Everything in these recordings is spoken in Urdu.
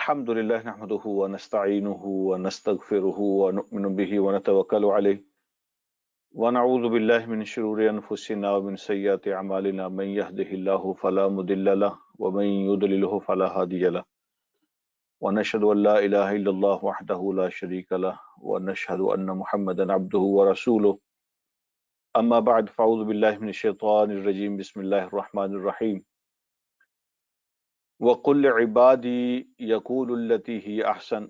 الحمد لله نحمده ونستعينه ونستغفره ونؤمن به ونتوكل عليه ونعوذ بالله من شرور أنفسنا ومن سيئات أعمالنا من يهده الله فلا مضل له ومن يضلله فلا هادي له ونشهد أن لا إله إلا الله وحده لا شريك له ونشهد أن محمدا عبده ورسوله أما بعد فأعوذ بالله من الشيطان الرجيم بسم الله الرحمن الرحيم وَقُلْ عِبَادِي يَقُولُ الَّتِي هِيَ أَحْسَنُ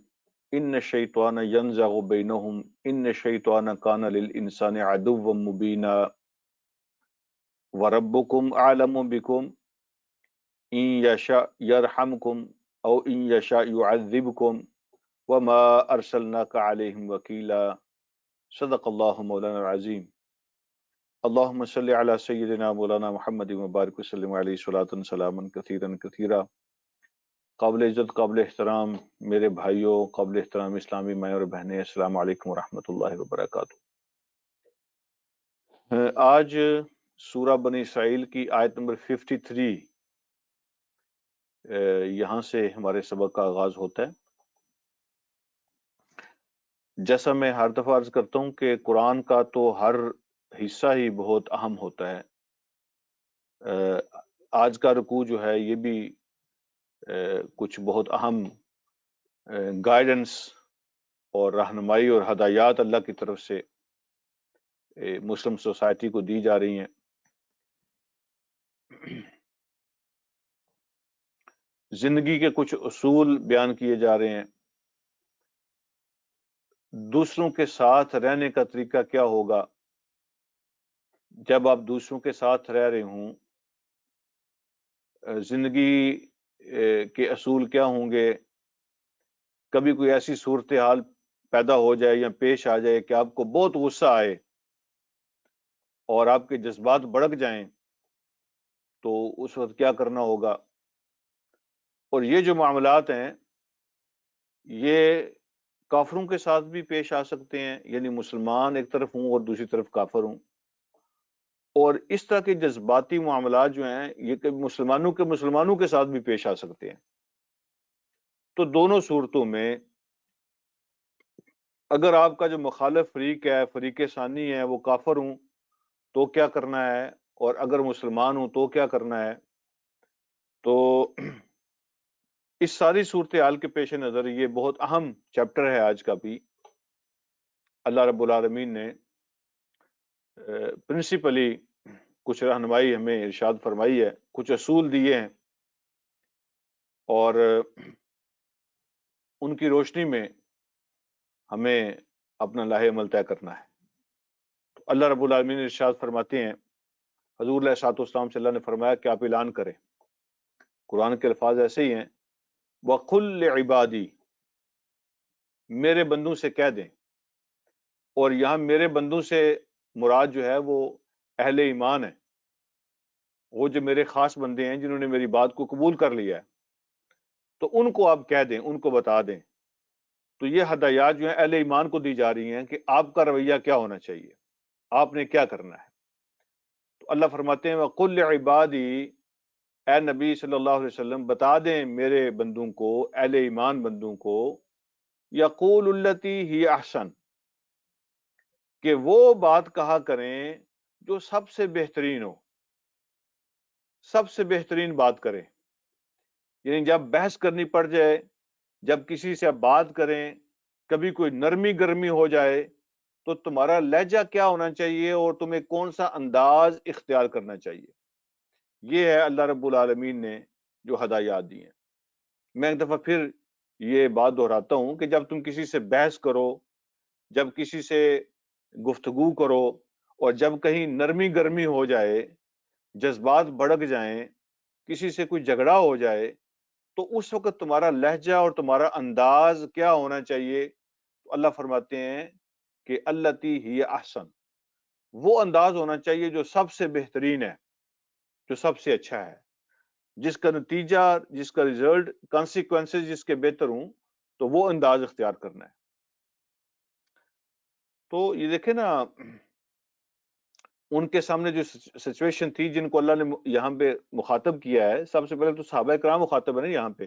إِنَّ الشَّيْطَانَ يَنزَغُ بَيْنَهُمْ إِنَّ الشَّيْطَانَ كَانَ لِلْإِنسَانِ عَدُوًّا مُبِينًا وَرَبُّكُمْ أَعْلَمُ بِكُمْ إِنْ يَشَأْ يَرْحَمْكُمْ أَوْ إِنْ يَشَأْ يُعَذِّبْكُمْ وَمَا أَرْسَلْنَاكَ عَلَيْهِمْ وَكِيلًا صدق الله مولانا العظيم اللهم صل على سيدنا مولانا محمد وبارك وسلم عليه صلاة سلاما كثيرا كثيرا قابل عزت قابل احترام میرے بھائیوں، قابل احترام اسلامی مائیں اور بہنیں، السلام علیکم ورحمۃ اللہ وبرکاتہ۔ آج سورہ بنی اسرائیل کی آیت نمبر 53 یہاں سے ہمارے سبق کا آغاز ہوتا ہے۔ جیسا میں ہر دفعہ عرض کرتا ہوں کہ قرآن کا تو ہر حصہ ہی بہت اہم ہوتا ہے۔ آج کا رکوع جو ہے یہ بھی کچھ بہت اہم گائیڈنس اور رہنمائی اور ہدایات اللہ کی طرف سے مسلم سوسائٹی کو دی جا رہی ہیں۔ زندگی کے کچھ اصول بیان کیے جا رہے ہیں۔ دوسروں کے ساتھ رہنے کا طریقہ کیا ہوگا جب آپ دوسروں کے ساتھ رہ رہے ہوں، زندگی کے اصول کیا ہوں گے۔ کبھی کوئی ایسی صورتحال پیدا ہو جائے یا پیش آ جائے کہ آپ کو بہت غصہ آئے اور آپ کے جذبات بھڑک جائیں، تو اس وقت کیا کرنا ہوگا۔ اور یہ جو معاملات ہیں یہ کافروں کے ساتھ بھی پیش آ سکتے ہیں، یعنی مسلمان ایک طرف ہوں اور دوسری طرف کافر ہوں، اور اس طرح کے جذباتی معاملات جو ہیں یہ کہ مسلمانوں کے ساتھ بھی پیش آ سکتے ہیں۔ تو دونوں صورتوں میں اگر آپ کا جو مخالف فریق ہے، فریق ثانی ہے، وہ کافر ہوں تو کیا کرنا ہے، اور اگر مسلمان ہوں تو کیا کرنا ہے۔ تو اس ساری صورتحال کے پیش نظر یہ بہت اہم چیپٹر ہے آج کا بھی۔ اللہ رب العالمین نے پرنسپلی کچھ رہنمائی ہمیں ارشاد فرمائی ہے، کچھ اصول دیے ہیں، اور ان کی روشنی میں ہمیں اپنا لاہ عمل طے کرنا ہے۔ تو اللہ رب العالمین ارشاد فرماتے ہیں، حضور علیہ الصلوۃ والسلام سے اللہ نے فرمایا کہ آپ اعلان کریں۔ قرآن کے الفاظ ایسے ہی ہیں، وَقُلْ لِعِبَادِي، میرے بندوں سے کہہ دیں۔ اور یہاں میرے بندوں سے مراد جو ہے وہ اہل ایمان ہے، وہ جو میرے خاص بندے ہیں جنہوں نے میری بات کو قبول کر لیا ہے، تو ان کو آپ کہہ دیں، ان کو بتا دیں۔ تو یہ ہدایات جو ہیں اہل ایمان کو دی جا رہی ہیں کہ آپ کا رویہ کیا ہونا چاہیے، آپ نے کیا کرنا ہے۔ تو اللہ فرماتے ہیں وَقُلْ لِعِبَادِي، اے نبی صلی اللہ علیہ وسلم بتا دیں میرے بندوں کو، اہل ایمان بندوں کو، یقول التی ہی احسن، کہ وہ بات کہا کریں جو سب سے بہترین ہو، سب سے بہترین بات کریں۔ یعنی جب بحث کرنی پڑ جائے، جب کسی سے آپ بات کریں، کبھی کوئی نرمی گرمی ہو جائے، تو تمہارا لہجہ کیا ہونا چاہیے اور تمہیں کون سا انداز اختیار کرنا چاہیے۔ یہ ہے اللہ رب العالمین نے جو ہدایات دی ہیں۔ میں ایک دفعہ پھر یہ بات دہراتا ہوں کہ جب تم کسی سے بحث کرو، جب کسی سے گفتگو کرو، اور جب کہیں نرمی گرمی ہو جائے، جذبات بھڑک جائیں، کسی سے کوئی جھگڑا ہو جائے، تو اس وقت تمہارا لہجہ اور تمہارا انداز کیا ہونا چاہیے۔ تو اللہ فرماتے ہیں کہ التی ہی احسن، وہ انداز ہونا چاہیے جو سب سے بہترین ہے، جو سب سے اچھا ہے، جس کا نتیجہ، جس کا ریزلٹ، کانسیکوینسز جس کے بہتر ہوں، تو وہ انداز اختیار کرنا ہے۔ تو یہ دیکھیں نا، ان کے سامنے جو سچویشن تھی جن کو اللہ نے یہاں پہ مخاطب کیا ہے، سب سے پہلے تو صحابہ کرام مخاطب ہے نا یہاں پہ۔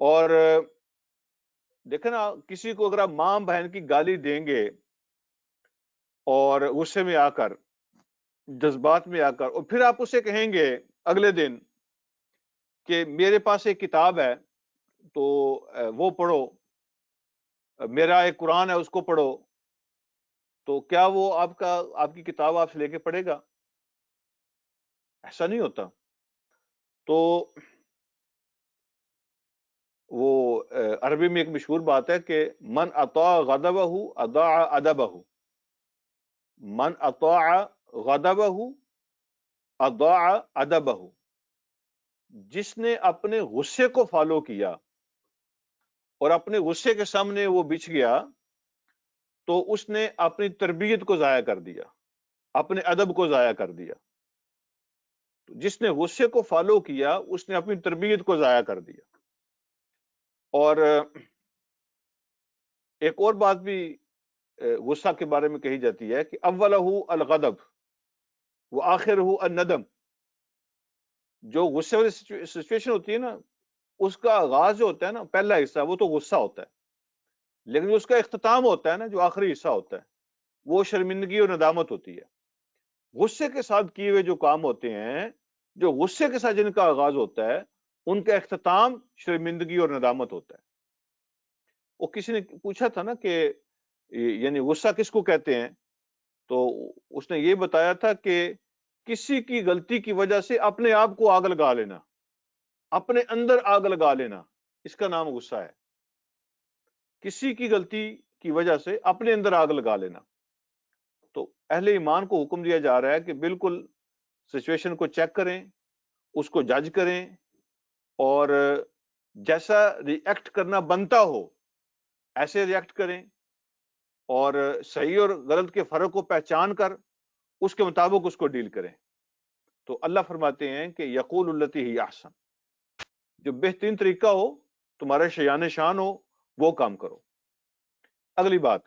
اور دیکھیں نا، کسی کو اگر آپ ماں بہن کی گالی دیں گے اور غصے میں آ کر، جذبات میں آ کر، اور پھر آپ اسے کہیں گے اگلے دن کہ میرے پاس ایک کتاب ہے تو وہ پڑھو، میرا ایک قرآن ہے اس کو پڑھو، تو کیا وہ آپ کی کتاب آپ سے لے کے پڑھے گا؟ ایسا نہیں ہوتا۔ تو وہ عربی میں ایک مشہور بات ہے کہ من اطاع غضبہ اضاع ادبہ، من اطاع غضبہ اضاع ادبہ، جس نے اپنے غصے کو فالو کیا اور اپنے غصے کے سامنے وہ بچھ گیا تو اس نے اپنی تربیت کو ضائع کر دیا، اپنے ادب کو ضائع کر دیا۔ جس نے غصے کو فالو کیا اس نے اپنی تربیت کو ضائع کر دیا۔ اور ایک اور بات بھی غصہ کے بارے میں کہی جاتی ہے کہ اولہ الغضب وآخرہ الندم، جو غصے والی سچویشن ہوتی ہے نا، اس کا آغاز جو ہوتا ہے نا، پہلا حصہ وہ تو غصہ ہوتا ہے، لیکن جو اس کا اختتام ہوتا ہے نا، جو آخری حصہ ہوتا ہے، وہ شرمندگی اور ندامت ہوتی ہے۔ غصے کے ساتھ کیے ہوئے جو کام ہوتے ہیں، جو غصے کے ساتھ جن کا آغاز ہوتا ہے، ان کا اختتام شرمندگی اور ندامت ہوتا ہے۔ وہ کسی نے پوچھا تھا نا کہ یعنی غصہ کس کو کہتے ہیں، تو اس نے یہ بتایا تھا کہ کسی کی غلطی کی وجہ سے اپنے آپ کو آگ لگا لینا، اپنے اندر آگ لگا لینا، اس کا نام غصہ ہے۔ کسی کی غلطی کی وجہ سے اپنے اندر آگ لگا لینا۔ تو اہل ایمان کو حکم دیا جا رہا ہے کہ بالکل سچویشن کو چیک کریں، اس کو جج کریں، اور جیسا ری ایکٹ کرنا بنتا ہو ایسے ری ایکٹ کریں، اور صحیح اور غلط کے فرق کو پہچان کر اس کے مطابق اس کو ڈیل کریں۔ تو اللہ فرماتے ہیں کہ یقول التی ہی احسن، جو بہترین طریقہ ہو، تمہارے شیان شان ہو، وہ کام کرو۔ اگلی بات،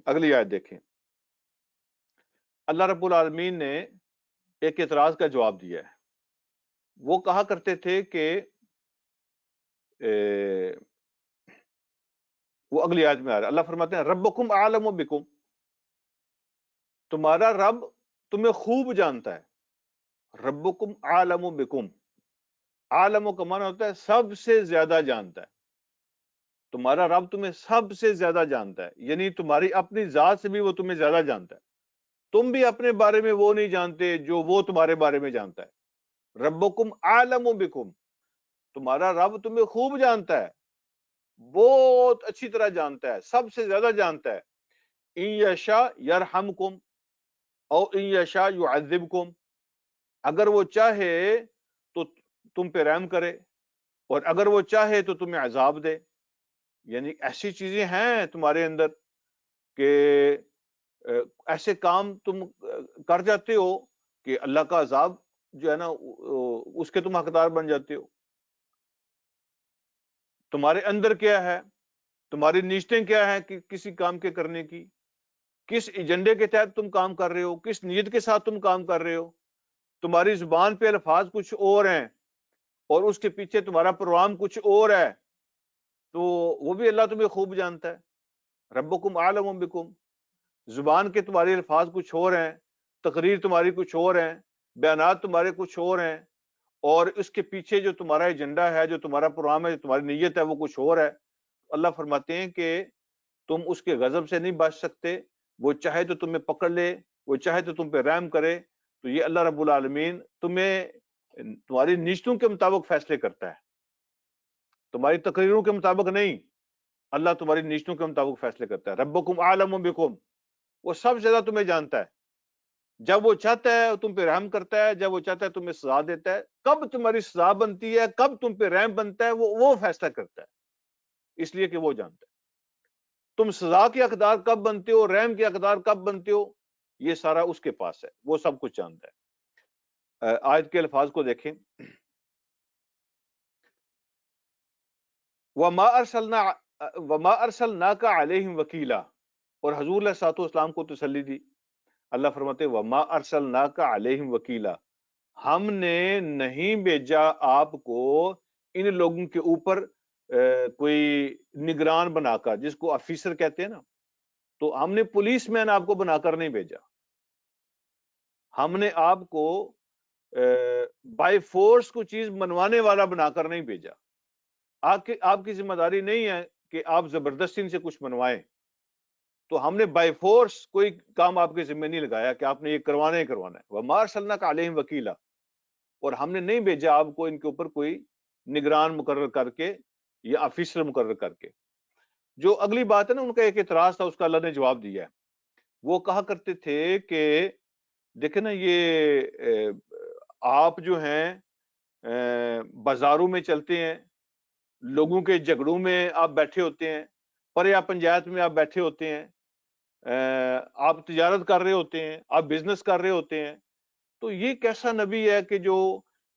اگلی آیت دیکھیں۔ اللہ رب العالمین نے ایک اعتراض کا جواب دیا ہے۔ وہ کہا کرتے تھے کہ وہ اگلی آیت میں آ رہا ہے، اللہ فرماتے ہیں ربکم اعلم بکم، تمہارا رب تمہیں خوب جانتا ہے۔ ربکم اعلم بکم، عالم کا معنی ہوتا ہے سب سے زیادہ جانتا ہے۔ تمہارا رب تمہیں سب سے زیادہ جانتا ہے، یعنی تمہاری اپنی ذات سے بھی وہ تمہیں زیادہ جانتا ہے۔ تم بھی اپنے بارے میں وہ نہیں جانتے جو وہ تمہارے بارے میں جانتا ہے۔ ربکم اعلم بکم، تمہارا رب تمہیں خوب جانتا ہے، بہت اچھی طرح جانتا ہے، سب سے زیادہ جانتا ہے۔ ان یشاء یرحمکم او ان یشاء یعذبکم، اگر وہ چاہے تو تم پہ رحم کرے، اور اگر وہ چاہے تو تمہیں عذاب دے۔ یعنی ایسی چیزیں ہیں تمہارے اندر کہ ایسے کام تم کر جاتے ہو کہ اللہ کا عذاب جو ہے نا اس کے تم حقدار بن جاتے ہو۔ تمہارے اندر کیا ہے، تمہاری نیتیں کیا ہے کہ کسی کام کے کرنے کی، کس ایجنڈے کے تحت تم کام کر رہے ہو، کس نیت کے ساتھ تم کام کر رہے ہو۔ تمہاری زبان پہ الفاظ کچھ اور ہیں اور اس کے پیچھے تمہارا پروگرام کچھ اور ہے، تو وہ بھی اللہ تمہیں خوب جانتا ہے۔ ربکم اعلم بکم، زبان کے تمہارے الفاظ کچھ اور ہیں، تقریر تمہاری کچھ اور ہیں، بیانات تمہارے کچھ اور ہیں، اور اس کے پیچھے جو تمہارا ایجنڈا ہے، جو تمہارا پروگرام ہے، جو تمہاری نیت ہے، وہ کچھ اور ہے۔ اللہ فرماتے ہیں کہ تم اس کے غضب سے نہیں بچ سکتے، وہ چاہے تو تمہیں پکڑ لے، وہ چاہے تو تم پہ رحم کرے۔ تو یہ اللہ رب العالمین تمہیں تمہاری نیتوں کے مطابق فیصلے کرتا ہے، تمہاری تقریروں کے مطابق نہیں۔ اللہ تمہاری نیتوں کے مطابق فیصلے کرتا ہے۔ ربکم اعلم بکم، وہ سب سے زیادہ تمہیں جانتا ہے۔ جب وہ چاہتا ہے تم پہ رحم کرتا ہے، جب وہ چاہتا ہے تمہیں سزا دیتا ہے، کب تمہاری سزا بنتی ہے، کب تم پہ رحم بنتا ہے، وہ فیصلہ کرتا ہے، اس لیے کہ وہ جانتا ہے۔ تم سزا کے حقدار کب بنتے ہو، رحم کے حقدار کب بنتے ہو، یہ سارا اس کے پاس ہے، وہ سب کچھ جانتا ہے۔ آیت کے الفاظ کو دیکھیں، وَمَا أَرْسَلْنَاكَ عَلَيْهِمْ وَكِيلًا، اور حضور علیہ الصلوۃ والسلام کو تسلی دی۔ اللہ فرماتے وَمَا أَرْسَلْنَاكَ عَلَيْهِمْ وَكِيلًا، ہم نے نہیں بھیجا آپ کو ان لوگوں کے اوپر کوئی نگران بنا کر، جس کو آفیسر کہتے ہیں نا، تو ہم نے پولیس مین آپ کو بنا کر نہیں بھیجا، ہم نے آپ کو بائی فورس کو چیز منوانے والا بنا کر نہیں بھیجا۔ آپ کی ذمہ داری نہیں ہے کہ آپ زبردستی سے کچھ منوائیں، تو ہم نے بائی فورس کوئی کام آپ کے ذمہ نہیں لگایا کہ آپ نے یہ کروانا ہی کروانا ہے۔ وَمَا أَرْسَلْنَاكَ عَلَيْهِمْ وَكِيلًا، اور ہم نے نہیں بھیجا آپ کو ان کے اوپر کوئی نگران مقرر کر کے یا آفیسر مقرر کر کے۔ جو اگلی بات ہے نا، ان کا ایک اعتراض تھا، اس کا اللہ نے جواب دیا ہے۔ وہ کہا کرتے تھے کہ دیکھیں نا، یہ آپ جو ہیں بازاروں میں چلتے ہیں، لوگوں کے جھگڑوں میں آپ بیٹھے ہوتے ہیں، پریا پنچایت میں آپ بیٹھے ہوتے ہیں، آپ تجارت کر رہے ہوتے ہیں، آپ بزنس کر رہے ہوتے ہیں، تو یہ کیسا نبی ہے کہ جو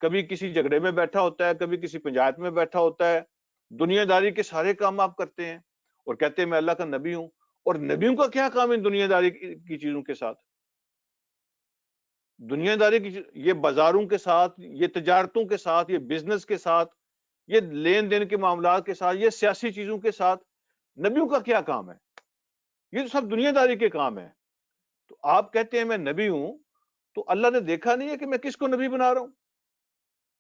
کبھی کسی جھگڑے میں بیٹھا ہوتا ہے، کبھی کسی پنچایت میں بیٹھا ہوتا ہے، دنیا داری کے سارے کام آپ کرتے ہیں اور کہتے ہیں میں اللہ کا نبی ہوں؟ اور نبیوں کا کیا کام ہے دنیا داری کی چیزوں کے ساتھ؟ دنیا داری کی یہ بازاروں کے ساتھ، یہ تجارتوں کے ساتھ، یہ بزنس کے ساتھ، یہ لین دین کے معاملات کے ساتھ، یہ سیاسی چیزوں کے ساتھ نبیوں کا کیا کام ہے؟ یہ تو سب دنیا داری کے کام ہے۔ تو آپ کہتے ہیں میں نبی ہوں، تو اللہ نے دیکھا نہیں ہے کہ میں کس کو نبی بنا رہا ہوں؟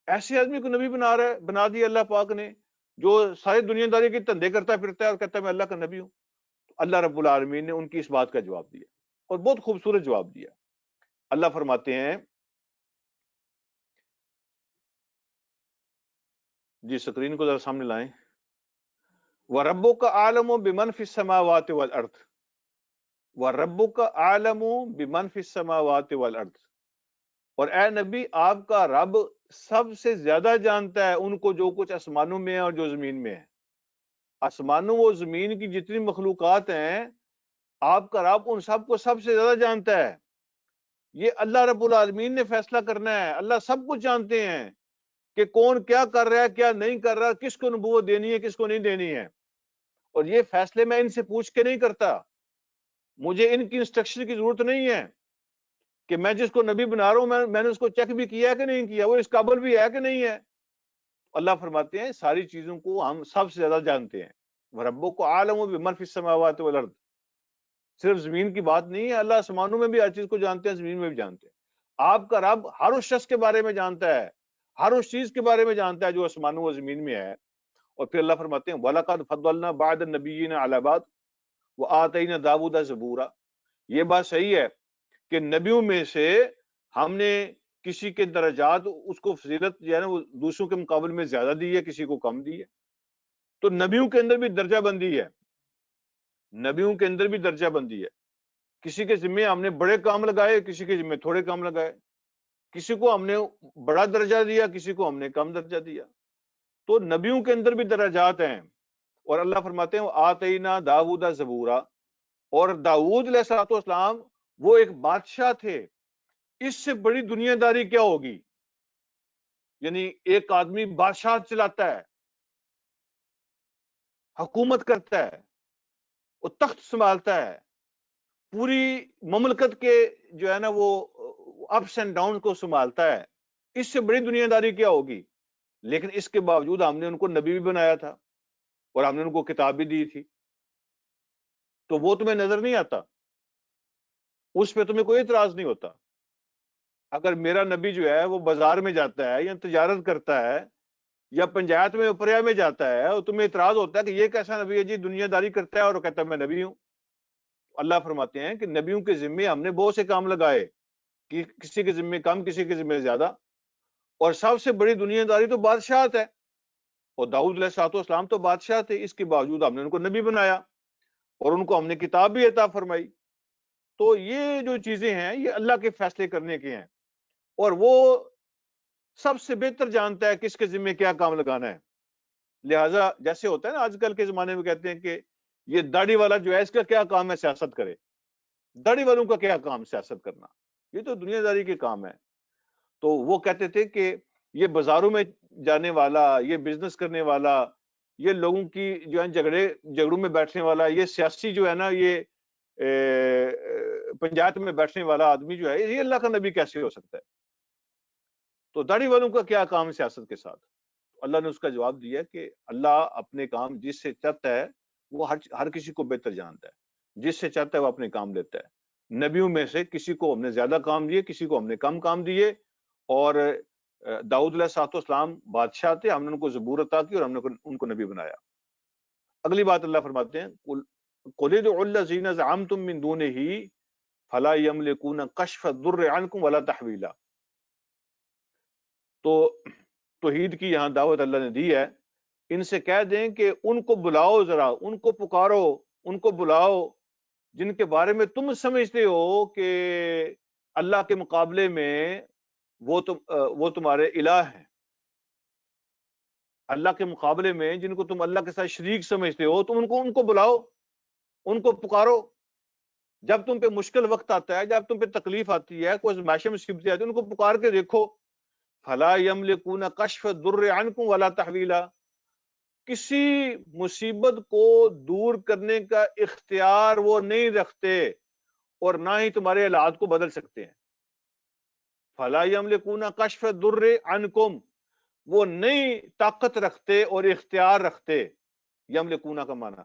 ایسے آدمی کو نبی بنا دیا اللہ پاک نے جو ساری دنیا داری کے دھندے کرتا پھرتا ہے اور کہتا ہے میں اللہ کا نبی ہوں۔ تو اللہ رب العالمین نے ان کی اس بات کا جواب دیا، اور بہت خوبصورت جواب دیا۔ اللہ فرماتے ہیں، جی سکرین کو ذرا سامنے لائیں، وَرَبُّكَ أَعْلَمُ بِمَنْ فِي السَّمَاوَاتِ وَالْأَرْضِ، وَرَبُّكَ أَعْلَمُ بِمَنْ فِي السَّمَاوَاتِ وَالْأَرْضِ، اور اے نبی آپ کا رب سب سے زیادہ جانتا ہے ان کو جو کچھ آسمانوں میں ہے اور جو زمین میں ہے۔ آسمانوں و زمین کی جتنی مخلوقات ہیں، آپ کا رب ان سب کو سب سے زیادہ جانتا ہے۔ یہ اللہ رب العالمین نے فیصلہ کرنا ہے۔ اللہ سب کچھ جانتے ہیں کہ کون کیا کر رہا ہے، کیا نہیں کر رہا، کس کو نبوت دینی ہے، کس کو نہیں دینی ہے، اور یہ فیصلے میں ان سے پوچھ کے نہیں کرتا۔ مجھے ان کی انسٹرکشن کی ضرورت نہیں ہے کہ میں جس کو نبی بنا رہا ہوں میں نے اس کو چیک بھی کیا ہے کہ نہیں کیا، وہ اس قابل بھی ہے کہ نہیں ہے۔ اللہ فرماتے ہیں ساری چیزوں کو ہم سب سے زیادہ جانتے ہیں۔ وَرَبُّكَ أَعْلَمُ بِمَنْ فِي السَّمَاوَاتِ وَالْأَرْضِ، صرف زمین کی بات نہیں ہے، اللہ آسمانوں میں بھی ہر چیز کو جانتے ہیں، زمین میں بھی جانتے ہیں۔ آپ کا رب ہر اس شخص کے بارے میں جانتا ہے، ہر اس چیز کے بارے میں جانتا ہے جو آسمانوں و زمین میں ہے۔ اور پھر اللہ فرماتے ہیں وَلَقَدْ فَضَّلْنَا بَعْضَ النَّبِيِّينَ عَلَىٰ بَعْضٍ وَآتَيْنَا دَاوُودَ زَبُورًا۔ یہ بات صحیح ہے کہ نبیوں میں سے ہم نے کسی کے درجات، اس کو فضیلت جو ہے نا وہ دوسروں کے مقابلے میں زیادہ دی ہے، کسی کو کم دی ہے۔ تو نبیوں کے اندر بھی درجہ بندی ہے، نبیوں کے اندر بھی درجہ بندی ہے۔ کسی کے ذمہ ہم نے بڑے کام لگائے، کسی کے ذمہ تھوڑے کام لگائے، کسی کو ہم نے بڑا درجہ دیا، کسی کو ہم نے کم درجہ دیا۔ تو نبیوں کے اندر بھی درجات ہیں۔ اور اللہ فرماتے ہیں آتینا داؤد زبورا، اور داؤد علیہ الصلوۃ والسلام وہ ایک بادشاہ تھے۔ اس سے بڑی دنیا داری کیا ہوگی؟ یعنی ایک آدمی بادشاہ چلاتا ہے، حکومت کرتا ہے، وہ تخت سنبھالتا ہے، پوری مملکت کے جو ہے نا وہ اپس اینڈ ڈاؤن کو سنبھالتا ہے۔ اس سے بڑی دنیا داری کیا ہوگی؟ لیکن اس کے باوجود ہم نے ان کو نبی بھی بنایا تھا اور ہم نے ان کو کتاب بھی دی تھی۔ تو وہ تمہیں نظر نہیں آتا؟ اس پہ تمہیں کوئی اعتراض نہیں ہوتا؟ اگر میرا نبی جو ہے وہ بازار میں جاتا ہے یا تجارت کرتا ہے یا پنچایت میں اوپریا میں جاتا ہے اور تمہیں اعتراض ہوتا ہے کہ یہ کیسا نبی ہے جی، دنیا داری کرتا ہے اور وہ کہتا ہے میں نبی ہوں۔ اللہ فرماتے ہیں کہ نبیوں کے ذمے ہم نے بہت سے کام لگائے، کہ کسی کے ذمے کم، کسی کے ذمے زیادہ، اور سب سے بڑی دنیا داری تو بادشاہت ہے، اور داؤد علیہ الصلوۃ والسلام تو بادشاہ تھے، اس کے باوجود ہم نے ان کو نبی بنایا اور ان کو ہم نے کتاب بھی عطا فرمائی۔ تو یہ جو چیزیں ہیں یہ اللہ کے فیصلے کرنے کے ہیں، اور وہ سب سے بہتر جانتا ہے کس کے ذمے کیا کام لگانا ہے۔ لہٰذا جیسے ہوتا ہے نا آج کل کے زمانے میں کہتے ہیں کہ یہ داڑھی والا جو ہے اس کا کیا کام ہے سیاست کرے، داڑھی والوں کا کیا کام سیاست کرنا، یہ تو دنیا داری کے کام ہے۔ تو وہ کہتے تھے کہ یہ بازاروں میں جانے والا، یہ بزنس کرنے والا، یہ لوگوں کی جو ہے جھگڑوں میں بیٹھنے والا، یہ سیاسی جو ہے نا یہ پنچایت میں بیٹھنے والا آدمی جو ہے یہ اللہ کا نبی کیسے ہو سکتا ہے؟ تو داڑھی والوں کا کیا کام سیاست کے ساتھ؟ اللہ نے اس کا جواب دیا کہ اللہ اپنے کام جس سے چاہتا ہے وہ ہر کسی کو بہتر جانتا ہے، جس سے چاہتا ہے وہ اپنے کام لیتا ہے۔ نبیوں میں سے کسی کو ہم نے زیادہ کام دیے، کسی کو ہم نے کم کام دیے، اور داؤد علیہ الصلوۃ والسلام بادشاہ تھے، ہم نے ان کو زبور عطا کی اور ہم نے ان کو نبی بنایا۔ اگلی بات اللہ فرماتے ہیں قُلِ ادْعُوا الَّذِينَ زَعَمْتُم مِّن دُونِهِ فَلَا يَمْلِكُونَ كَشْفَ الضُّرِّ عَنكُمْ وَلَا تَحْوِيلًا۔ تو توحید کی یہاں دعوت اللہ نے دی ہے، ان سے کہہ دیں کہ ان کو بلاؤ، ذرا ان کو پکارو، ان کو بلاؤ جن کے بارے میں تم سمجھتے ہو کہ اللہ کے مقابلے میں وہ تمہارے الہ ہیں، اللہ کے مقابلے میں جن کو تم اللہ کے ساتھ شریک سمجھتے ہو، تم ان کو بلاؤ، ان کو پکارو۔ جب تم پہ مشکل وقت آتا ہے، جب تم پہ تکلیف آتی ہے، کوئی معاشی مصیبتیں آتی ہیں، ان کو پکار کے دیکھو۔ فلا یملکون کشف الضر عنکم ولا تحویلا، کسی مصیبت کو دور کرنے کا اختیار وہ نہیں رکھتے اور نہ ہی تمہارے حالات کو بدل سکتے ہیں۔ فلا یملکون کشف الضر عنکم، وہ نہیں طاقت رکھتے اور اختیار رکھتے، یملکون کا معنی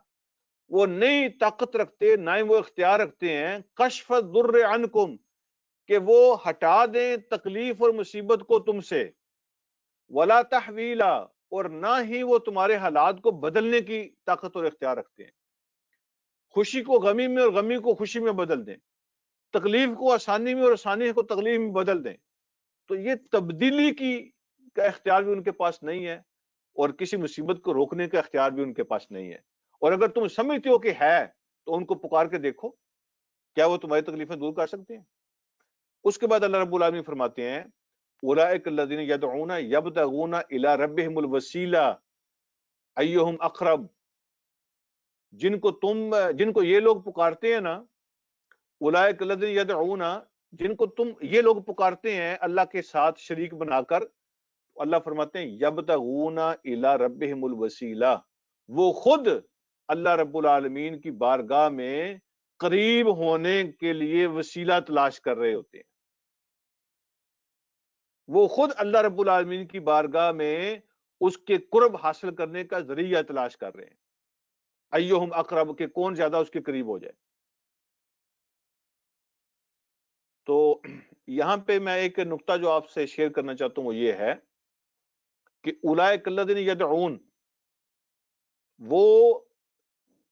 وہ نہیں طاقت رکھتے، نہ ہی وہ اختیار رکھتے ہیں کشف الضر عنکم، کہ وہ ہٹا دیں تکلیف اور مصیبت کو تم سے، ولا تحویلا، اور نہ ہی وہ تمہارے حالات کو بدلنے کی طاقت اور اختیار رکھتے ہیں۔ خوشی کو غمی میں اور غمی کو خوشی میں بدل دیں، تکلیف کو آسانی میں اور آسانی کو تکلیف میں بدل دیں۔ تو یہ تبدیلی کا اختیار بھی ان کے پاس نہیں ہے، اور کسی مصیبت کو روکنے کا اختیار بھی ان کے پاس نہیں ہے۔ اور اگر تم سمجھتے ہو کہ ہے تو ان کو پکار کے دیکھو، کیا وہ تمہاری تکلیفیں دور کر سکتے ہیں؟ اس کے بعد اللہ رب العالمین فرماتے ہیں اولئک الذین یدعون یبتغون الی ربہم الوسیلہ ایہم اقرب، جن کو یہ لوگ پکارتے ہیں نا، اولئک الذین یدعون، جن کو یہ لوگ پکارتے ہیں اللہ کے ساتھ شریک بنا کر، اللہ فرماتے ہیں یبتغون الی ربہم الوسیلہ، وہ خود اللہ رب العالمین کی بارگاہ میں قریب ہونے کے لیے وسیلہ تلاش کر رہے ہوتے ہیں۔ وہ خود اللہ رب العالمین کی بارگاہ میں اس کے قرب حاصل کرنے کا ذریعہ تلاش کر رہے ہیں۔ ایہم اقرب، کہ کون زیادہ اس کے قریب ہو جائے۔ تو یہاں پہ میں ایک نقطہ جو آپ سے شیئر کرنا چاہتا ہوں وہ یہ ہے کہ اولئک الذین یدعون، وہ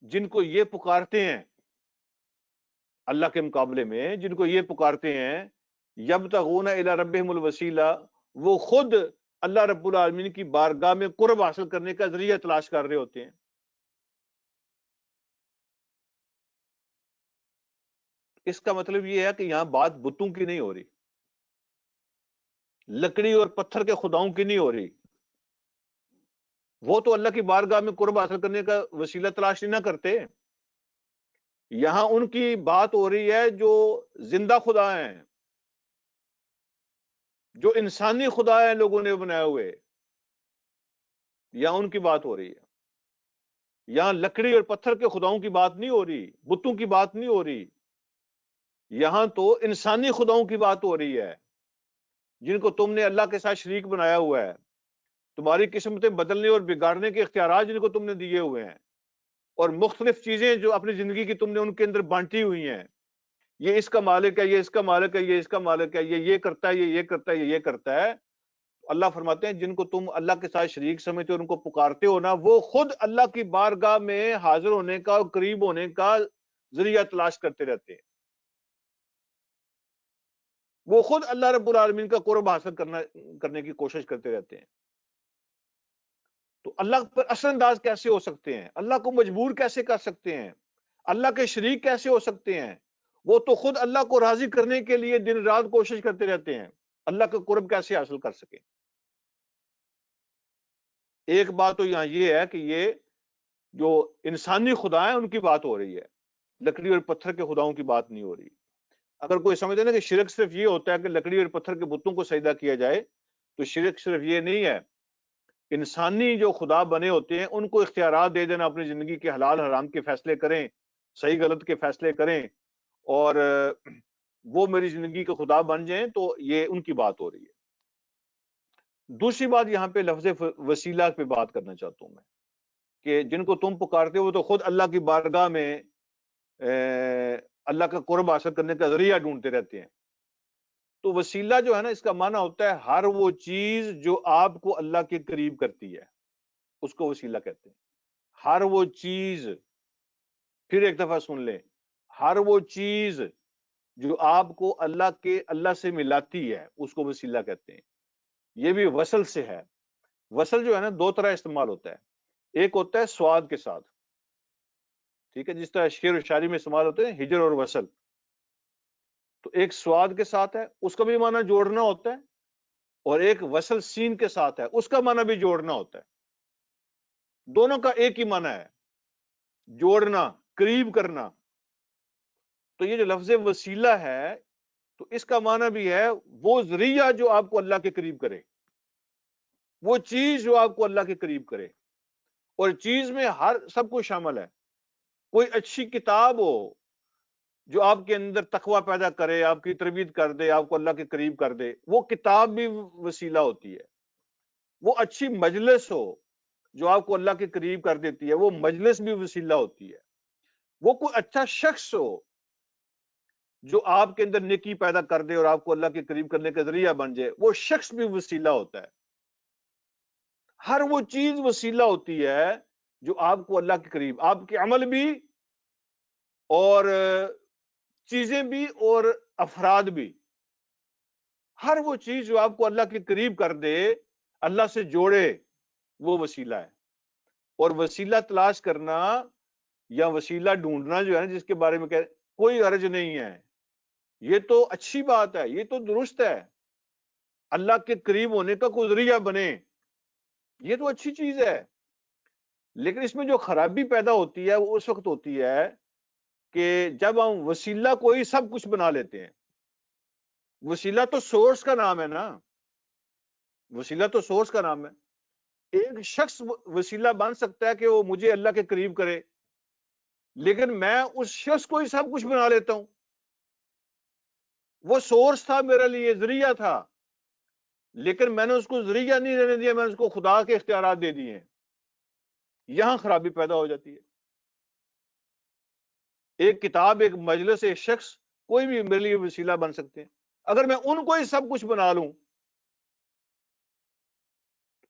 جن کو یہ پکارتے ہیں اللہ کے مقابلے میں، جن کو یہ پکارتے ہیں یبتغون الی ربہم الوسیلہ، وہ خود اللہ رب العالمین کی بارگاہ میں قرب حاصل کرنے کا ذریعہ تلاش کر رہے ہوتے ہیں۔ اس کا مطلب یہ ہے کہ یہاں بات بتوں کی نہیں ہو رہی، لکڑی اور پتھر کے خداؤں کی نہیں ہو رہی۔ وہ تو اللہ کی بارگاہ میں قرب حاصل کرنے کا وسیلہ تلاش نہیں نہ کرتے۔ یہاں ان کی بات ہو رہی ہے جو زندہ خدا ہیں، جو انسانی خدا ہیں لوگوں نے بنائے ہوئے، یہاں ان کی بات ہو رہی ہے۔ یہاں لکڑی اور پتھر کے خداؤں کی بات نہیں ہو رہی، بتوں کی بات نہیں ہو رہی، یہاں تو انسانی خداؤں کی بات ہو رہی ہے جن کو تم نے اللہ کے ساتھ شریک بنایا ہوا ہے۔ تمہاری قسمتیں بدلنے اور بگاڑنے کے اختیارات جن کو تم نے دیے ہوئے ہیں، اور مختلف چیزیں جو اپنی زندگی کی تم نے ان کے اندر بانٹی ہوئی ہیں، یہ اس کا مالک ہے، یہ اس کا مالک ہے، یہ اس کا مالک ہے، یہ کرتا ہے، یہ کرتا ہے، یہ کرتا ہے۔ اللہ فرماتے ہیں جن کو تم اللہ کے ساتھ شریک سمجھتے ہو، ان کو پکارتے ہو نا، وہ خود اللہ کی بارگاہ میں حاضر ہونے کا اور قریب ہونے کا ذریعہ تلاش کرتے رہتے ہیں۔ وہ خود اللہ رب العالمین کا قرب حاصل کرنے کی کوشش کرتے رہتے ہیں۔ تو اللہ پر اثر انداز کیسے ہو سکتے ہیں؟ اللہ کو مجبور کیسے کر سکتے ہیں؟ اللہ کے شریک کیسے ہو سکتے ہیں؟ وہ تو خود اللہ کو راضی کرنے کے لیے دن رات کوشش کرتے رہتے ہیں، اللہ کا قرب کیسے حاصل کر سکیں۔ ایک بات تو یہاں یہ ہے کہ یہ جو انسانی خدا ہیں ان کی بات ہو رہی ہے، لکڑی اور پتھر کے خداؤں کی بات نہیں ہو رہی۔ اگر کوئی سمجھے نا کہ شرک صرف یہ ہوتا ہے کہ لکڑی اور پتھر کے بتوں کو سجدہ کیا جائے، تو شرک صرف یہ نہیں ہے۔ انسانی جو خدا بنے ہوتے ہیں ان کو اختیارات دے دینا، اپنی زندگی کے حلال حرام کے فیصلے کریں، صحیح غلط کے فیصلے کریں، اور وہ میری زندگی کے خدا بن جائیں، تو یہ ان کی بات ہو رہی ہے۔ دوسری بات یہاں پہ لفظ وسیلہ پہ بات کرنا چاہتا ہوں میں، کہ جن کو تم پکارتے ہو وہ تو خود اللہ کی بارگاہ میں اللہ کا قرب حاصل کرنے کا ذریعہ ڈھونڈتے رہتے ہیں۔ تو وسیلہ جو ہے نا، اس کا معنی ہوتا ہے ہر وہ چیز جو آپ کو اللہ کے قریب کرتی ہے، اس کو وسیلہ کہتے ہیں۔ ہر وہ چیز، پھر ایک دفعہ سن لیں، ہر وہ چیز جو آپ کو اللہ سے ملاتی ہے اس کو وسیلہ کہتے ہیں۔ یہ بھی وصل سے ہے۔ وصل جو ہے نا، دو طرح استعمال ہوتا ہے۔ ایک ہوتا ہے سواد کے ساتھ، ٹھیک ہے، جس طرح شعر و شاعری میں استعمال ہوتے ہیں ہجر اور وصل، تو ایک سواد کے ساتھ ہے، اس کا بھی معنی جوڑنا ہوتا ہے، اور ایک وصل سین کے ساتھ ہے، اس کا معنی بھی جوڑنا ہوتا ہے۔ دونوں کا ایک ہی معنی ہے، جوڑنا، قریب کرنا۔ تو یہ جو لفظ وسیلہ ہے، تو اس کا معنی بھی ہے وہ ذریعہ جو آپ کو اللہ کے قریب کرے، وہ چیز جو آپ کو اللہ کے قریب کرے۔ اور چیز میں ہر سب کچھ شامل ہے۔ کوئی اچھی کتاب ہو جو آپ کے اندر تقوی پیدا کرے، آپ کی تربیت کر دے، آپ کو اللہ کے قریب کر دے، وہ کتاب بھی وسیلہ ہوتی ہے۔ وہ اچھی مجلس ہو جو آپ کو اللہ کے قریب کر دیتی ہے، وہ مجلس بھی وسیلہ ہوتی ہے۔ وہ کوئی اچھا شخص ہو جو آپ کے اندر نیکی پیدا کر دے اور آپ کو اللہ کے قریب کرنے کا ذریعہ بن جائے، وہ شخص بھی وسیلہ ہوتا ہے۔ ہر وہ چیز وسیلہ ہوتی ہے جو آپ کو اللہ کے قریب، آپ کے عمل بھی اور چیزیں بھی اور افراد بھی، ہر وہ چیز جو آپ کو اللہ کے قریب کر دے، اللہ سے جوڑے، وہ وسیلہ ہے۔ اور وسیلہ تلاش کرنا یا وسیلہ ڈھونڈنا جو ہے نا، جس کے بارے میں کہہ کوئی حرج نہیں ہے، یہ تو اچھی بات ہے، یہ تو درست ہے۔ اللہ کے قریب ہونے کا کوئی ذریعہ بنے، یہ تو اچھی چیز ہے۔ لیکن اس میں جو خرابی پیدا ہوتی ہے وہ اس وقت ہوتی ہے کہ جب ہم وسیلہ کوئی سب کچھ بنا لیتے ہیں۔ وسیلہ تو سورس کا نام ہے نا، وسیلہ تو سورس کا نام ہے۔ ایک شخص وسیلہ بن سکتا ہے کہ وہ مجھے اللہ کے قریب کرے، لیکن میں اس شخص کو ہی سب کچھ بنا لیتا ہوں۔ وہ سورس تھا میرے لیے، ذریعہ تھا، لیکن میں نے اس کو ذریعہ نہیں رہنے دیا، میں نے اس کو خدا کے اختیارات دے دیے ہیں۔ یہاں خرابی پیدا ہو جاتی ہے۔ ایک کتاب، ایک مجلس، ایک شخص، کوئی بھی میرے لیے وسیلہ بن سکتے ہیں۔ اگر میں ان کو ہی سب کچھ بنا لوں،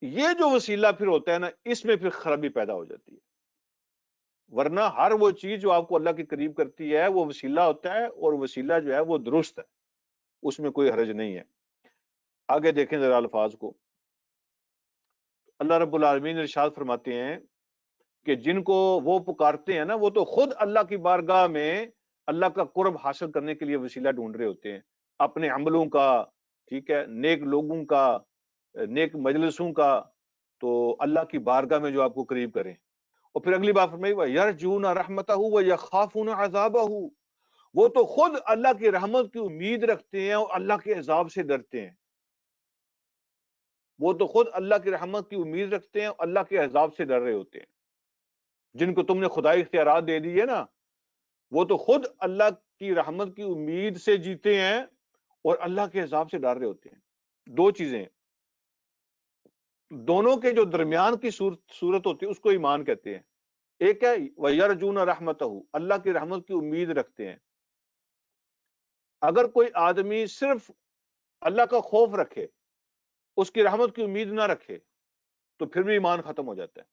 یہ جو وسیلہ پھر ہوتا ہے نا، اس میں پھر خرابی پیدا ہو جاتی ہے۔ ورنہ ہر وہ چیز جو آپ کو اللہ کے قریب کرتی ہے وہ وسیلہ ہوتا ہے، اور وسیلہ جو ہے وہ درست ہے، اس میں کوئی حرج نہیں ہے۔ آگے دیکھیں ذرا الفاظ کو۔ اللہ رب العالمین ارشاد فرماتے ہیں کہ جن کو وہ پکارتے ہیں نا، وہ تو خود اللہ کی بارگاہ میں اللہ کا قرب حاصل کرنے کے لیے وسیلہ ڈھونڈ رہے ہوتے ہیں، اپنے عملوں کا، ٹھیک ہے، نیک لوگوں کا، نیک مجلسوں کا، تو اللہ کی بارگاہ میں جو آپ کو قریب کریں۔ اور پھر اگلی بات فرمائی وَيَرْجُونَ رَحْمَتَهُ وَيَخَافُونَ عَذَابَهُ، وہ تو خود اللہ کی رحمت کی امید رکھتے ہیں اور اللہ کے عذاب سے ڈرتے ہیں۔ وہ تو خود اللہ کی رحمت کی امید رکھتے ہیں اور اللہ کے عذاب سے ڈر رہے ہوتے ہیں۔ جن کو تم نے خدائی اختیارات دے دی ہے نا، وہ تو خود اللہ کی رحمت کی امید سے جیتے ہیں اور اللہ کے عذاب سے ڈر رہے ہوتے ہیں۔ دو چیزیں، دونوں کے جو درمیان کی صورت ہوتی ہے اس کو ایمان کہتے ہیں۔ ایک ہے وَيَرْجُونَ رَحْمَتَهُ، اللہ کی رحمت کی امید رکھتے ہیں۔ اگر کوئی آدمی صرف اللہ کا خوف رکھے، اس کی رحمت کی امید نہ رکھے، تو پھر بھی ایمان ختم ہو جاتا ہے۔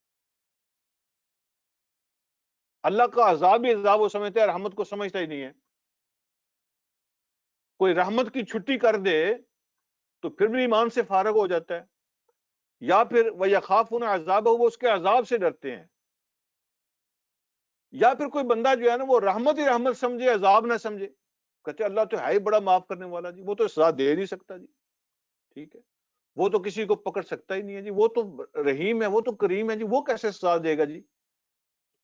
اللہ کا عذاب بھی عذاب وہ سمجھتا ہے، رحمت کو سمجھتا ہی نہیں ہے۔ کوئی رحمت کی چھٹی کر دے تو پھر بھی ایمان سے فارغ ہو جاتا ہے۔ یا پھر وَيَخَافُونَ عَذَابَهُ، وہ اس کے عذاب سے ڈرتے ہیں۔ یا پھر کوئی بندہ جو ہے نا، وہ رحمت ہی رحمت سمجھے، عذاب نہ سمجھے، کہتے اللہ تو ہے ہی بڑا معاف کرنے والا جی، وہ تو سزا دے نہیں سکتا جی، ٹھیک ہے، وہ تو کسی کو پکڑ سکتا ہی نہیں ہے جی، وہ تو رحیم ہے، وہ تو کریم ہے جی، وہ کیسے سزا دے گا جی۔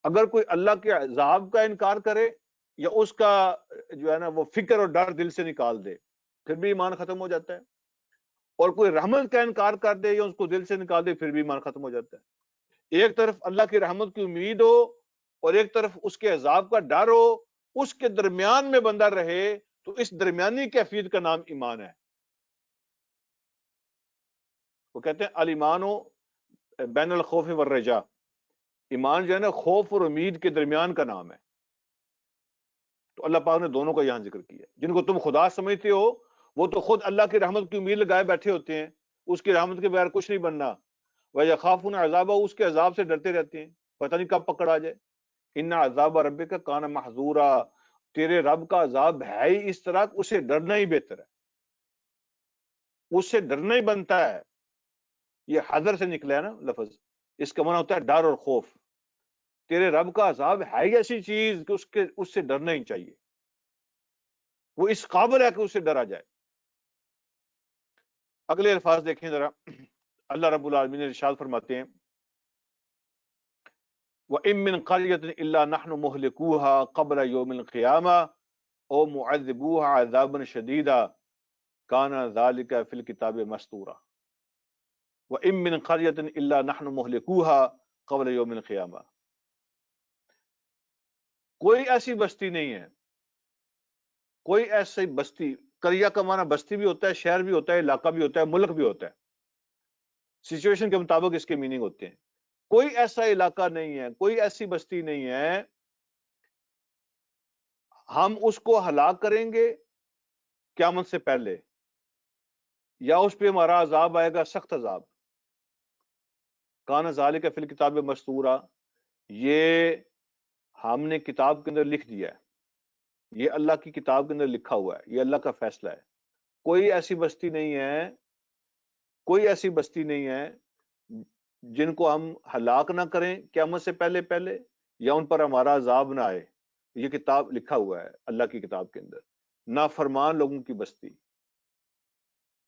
اگر کوئی اللہ کے عذاب کا انکار کرے یا اس کا جو ہے نا وہ فکر اور ڈر دل سے نکال دے، پھر بھی ایمان ختم ہو جاتا ہے۔ اور کوئی رحمت کا انکار کر دے یا اس کو دل سے نکال دے، پھر بھی ایمان ختم ہو جاتا ہے۔ ایک طرف اللہ کی رحمت کی امید ہو اور ایک طرف اس کے عذاب کا ڈر ہو، اس کے درمیان میں بندہ رہے، تو اس درمیانی کیفیت کا نام ایمان ہے۔ وہ کہتے ہیں الایمان بین الخوف والرجا، ایمان جو ہے نا خوف اور امید کے درمیان کا نام ہے. تو اللہ پاک نے دونوں کا یہاں ذکر کیا. جن کو تم خدا سمجھتے ہو وہ تو خود اللہ کی رحمت کی امید لگائے بیٹھے ہوتے ہیں، اس کی رحمت کے بغیر کچھ نہیں بننا. وَيَخَافُونَ عَذَابَهُ، اس کے عذاب سے ڈرتے رہتے ہیں، پتہ نہیں کب پکڑ آ جائے. ان عذاب ربک کان محذورا، تیرے رب کا عذاب ہے ہی اس طرح، اسے ڈرنا ہی بہتر ہے، اس سے ڈرنا ہی بنتا ہے. یہ حذر سے نکلا ہے نا لفظ، اس کا معنی ہوتا ہے ڈر اور خوف. تیرے رب کا عذاب ہے ہی ایسی چیز کہ اس سے ڈرنا ہی چاہیے، وہ اس قابل ہے کہ اس سے ڈرا جائے. اگلے الفاظ دیکھیں ذرا. اللہ رب العالمین نے ارشاد فرماتے ہیں وَإِن مِّن قَرْيَةٍ إِلَّا نَحْنُ مُهْلِكُوهَا قَبْلَ يَوْمِ الْقِيَامَةِ أَوْ مُعَذِّبُوهَا عَذَابًا شَدِيدًا كَانَ ذَلِكَ فِي الْكِتَابِ مَسْطُورًا. وَإِن مِّن قَرْيَةٍ إِلَّا نَحْنُ مُهْلِكُوهَا قَبْلَ يَوْمِ الْقِيَامَةِ، کوئی ایسی بستی نہیں ہے، کوئی ایسی بستی، قریہ کا معنی بستی بھی ہوتا ہے، شہر بھی ہوتا ہے، علاقہ بھی ہوتا ہے، ملک بھی ہوتا ہے، سچویشن کے مطابق اس کے میننگ ہوتے ہیں. کوئی ایسا علاقہ نہیں ہے، کوئی ایسی بستی نہیں ہے، ہم اس کو ہلاک کریں گے قیامت سے پہلے، یا اس پہ ہمارا عذاب آئے گا، سخت عذاب. کان ذالک فی الکتاب مستورا، یہ ہم نے کتاب کے اندر لکھ دیا ہے، یہ اللہ کی کتاب کے اندر لکھا ہوا ہے، یہ اللہ کا فیصلہ ہے. کوئی ایسی بستی نہیں ہے، کوئی ایسی بستی نہیں ہے جن کو ہم ہلاک نہ کریں قیامت سے پہلے پہلے، یا ان پر ہمارا عذاب نہ آئے. یہ کتاب لکھا ہوا ہے اللہ کی کتاب کے اندر. نافرمان لوگوں کی بستی،